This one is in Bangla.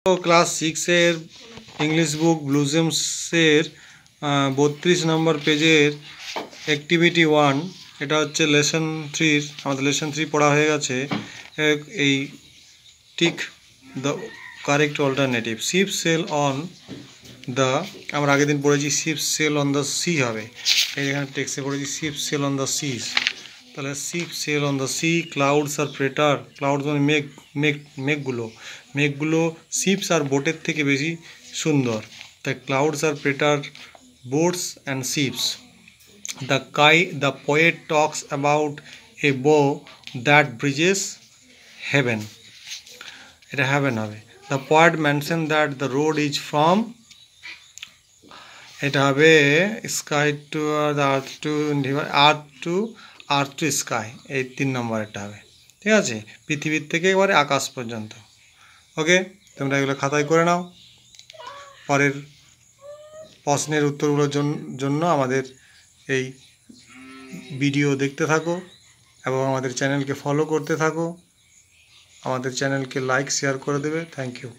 তো ক্লাস 6 এর ইংলিশ বুক ব্লুজেমসের 32 নম্বর পেজের অ্যাক্টিভিটি 1, এটা হচ্ছে লেসন 3। আমাদের লেসন 3 পড়া হয়ে গেছে। এই tick the correct alternative. Ship sail on the, আমরা আগের দিন পড়েছি ship sail on the sea হবে, এই এখানে টেক্সটে পড়েছি ship sail on the seas. তাহলে ship sail on the sea, clouds আর প্রেটার, ক্লাউডস মানে মেঘগুলো শিপস আর বোটের থেকে বেশি সুন্দর। তাই ক্লাউডস আর prettier boats and ships. The poet talks about a bow that bridges heaven, এটা হ্যাভেন হবে। The poet mention that the road is from, এটা হবে sky to earth to sky, এই 3 নম্বর এটা হবে। ঠিক আছে, পৃথিবীর থেকে এবারে আকাশ পর্যন্ত। ওকে, তোমরা এগুলো খাতায় করে নাও। পরের প্রশ্নের উত্তরগুলোর জন্য আমাদের এই ভিডিও দেখতে থাকো এবং আমাদের চ্যানেলকে ফলো করতে থাকো। আমাদের চ্যানেলকে লাইক শেয়ার করে দেবে। Thank you.